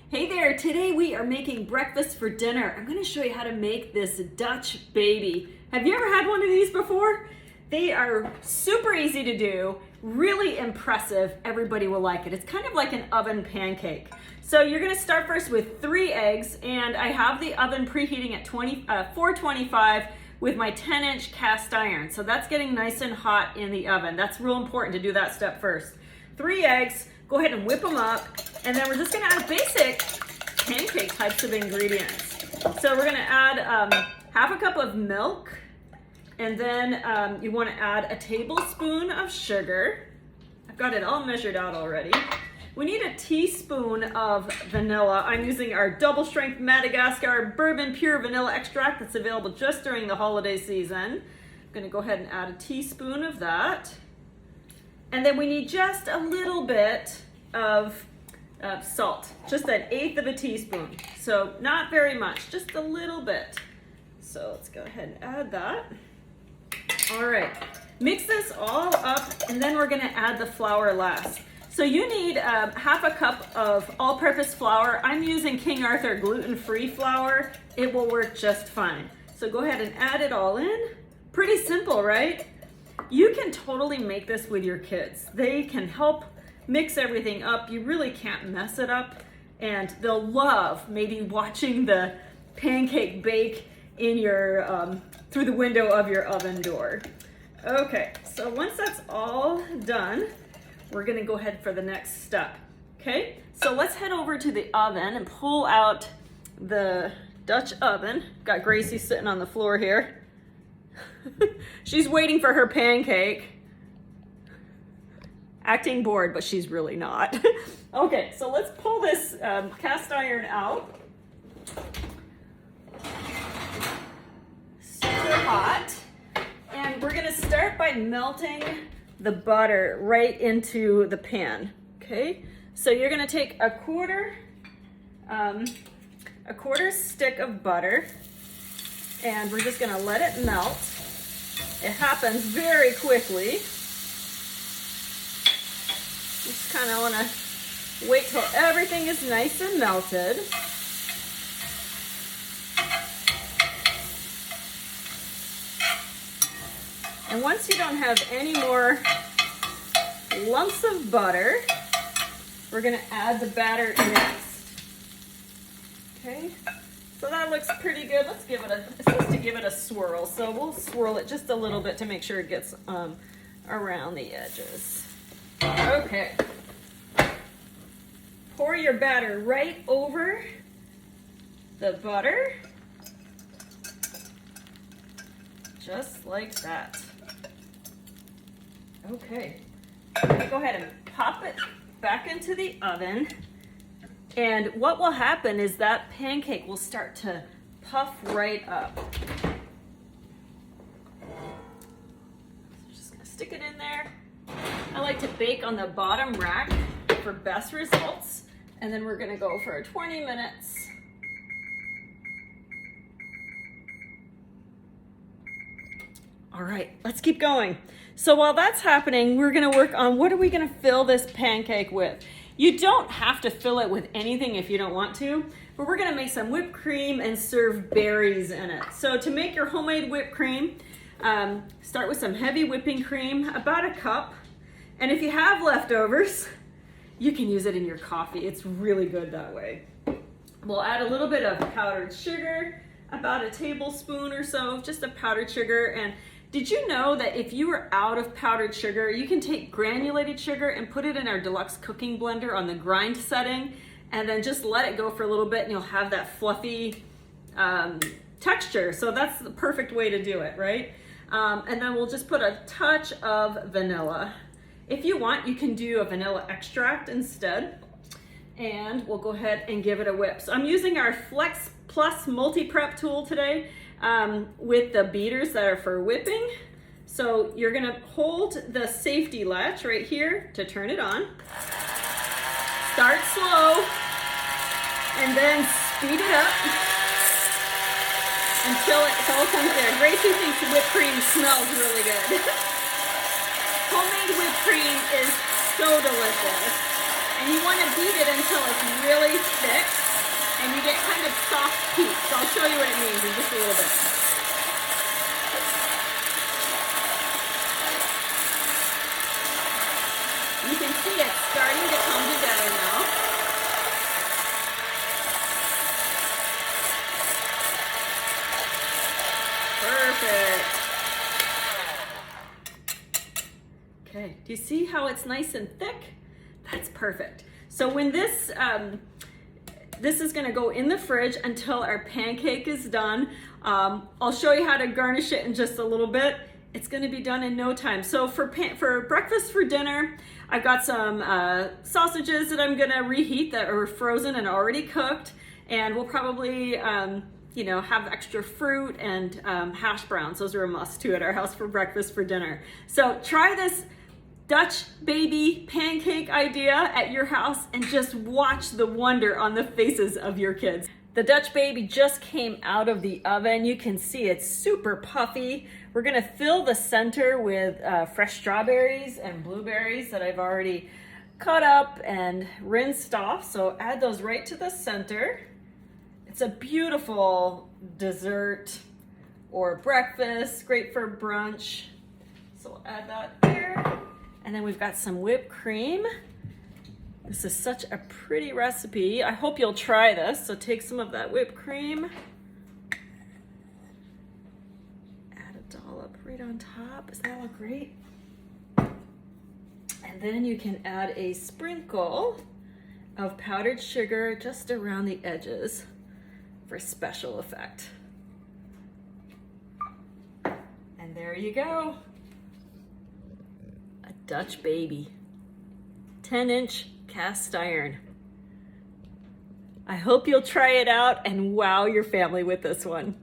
Hey there, today we are making breakfast for dinner. I'm going to show you how to make this Dutch baby. Have you ever had one of these before? They are super easy to do, really impressive. Everybody will like it. It's kind of like an oven pancake. So you're going to start first with 3 eggs, and I have the oven preheating at 425 with my 10-inch cast iron. So that's getting nice and hot in the oven. That's real important to do that step first. 3 eggs, go ahead and whip them up, and then we're just gonna add basic pancake types of ingredients. So we're gonna add half a cup of milk, and then you wanna add a tablespoon of sugar. I've got it all measured out already. We need a teaspoon of vanilla. I'm using our double strength Madagascar bourbon pure vanilla extract that's available just during the holiday season. I'm gonna go ahead and add a teaspoon of that. And then we need just a little bit of salt, just 1/8 of a teaspoon. So not very much, just a little bit. So let's go ahead and add that. All right, mix this all up, and then we're gonna add the flour last. So you need half a cup of all-purpose flour. I'm using King Arthur gluten-free flour. It will work just fine. So go ahead and add it all in. Pretty simple, right? You can totally make this with your kids. They can help mix everything up. You really can't mess it up, and they'll love maybe watching the pancake bake in your through the window of your oven door. Okay, so once that's all done, we're gonna go ahead for the next step. Okay, so let's head over to the oven and pull out the Dutch oven. Got Gracie sitting on the floor here. She's waiting for her pancake. Acting bored, but she's really not. Okay, so let's pull this cast iron out. Super hot. And we're gonna start by melting the butter right into the pan, okay? So you're gonna take a quarter stick of butter, and we're just gonna let it melt. It happens very quickly. Just kind of want to wait till everything is nice and melted. And once you don't have any more lumps of butter, we're going to add the batter next. Okay? So that looks pretty good. Let's give it it says to give it a swirl. So we'll swirl it just a little bit to make sure it gets around the edges. Okay. Pour your batter right over the butter. Just like that. Okay. I'm gonna go ahead and pop it back into the oven. And what will happen is that pancake will start to puff right up. So just gonna stick it in there. I like to bake on the bottom rack for best results. And then we're gonna go for 20 minutes. All right, let's keep going. So while that's happening, we're gonna work on what are we gonna fill this pancake with. You don't have to fill it with anything if you don't want to, but we're gonna make some whipped cream and serve berries in it. So to make your homemade whipped cream, start with some heavy whipping cream, about a cup. And if you have leftovers, you can use it in your coffee. It's really good that way. We'll add a little bit of powdered sugar, about a tablespoon or so, just of powdered sugar. And did you know that if you are out of powdered sugar, you can take granulated sugar and put it in our deluxe cooking blender on the grind setting, and then just let it go for a little bit, and you'll have that fluffy texture. So that's the perfect way to do it, right? And then we'll just put a touch of vanilla. If you want, you can do a vanilla extract instead. And we'll go ahead and give it a whip. So I'm using our Flex Plus multi-prep tool today with the beaters that are for whipping. So you're gonna hold the safety latch right here to turn it on. Start slow and then speed it up until it all comes there. Gracie thinks whipped cream smells really good. Homemade whipped cream is so delicious. And you want to beat it until it's really thick and you get kind of soft peaks. I'll show you what it means in just a little bit. You can see it's starting to come together now. Perfect. Okay, do you see how it's nice and thick? That's perfect. So when this is gonna go in the fridge until our pancake is done. I'll show you how to garnish it in just a little bit. It's gonna be done in no time. So for breakfast for dinner, I've got some sausages that I'm gonna reheat that are frozen and already cooked. And we'll probably, have extra fruit and hash browns. Those are a must too at our house for breakfast for dinner. So try this Dutch baby pancake idea at your house and just watch the wonder on the faces of your kids. The Dutch baby just came out of the oven. You can see it's super puffy. We're gonna fill the center with fresh strawberries and blueberries that I've already cut up and rinsed off. So add those right to the center. It's a beautiful dessert or breakfast, great for brunch. So we'll add that there. And then we've got some whipped cream. This is such a pretty recipe. I hope you'll try this. So take some of that whipped cream. Add a dollop right on top. Does that look great? And then you can add a sprinkle of powdered sugar just around the edges for special effect. And there you go. A Dutch baby. 10-inch cast iron. I hope you'll try it out and wow your family with this one.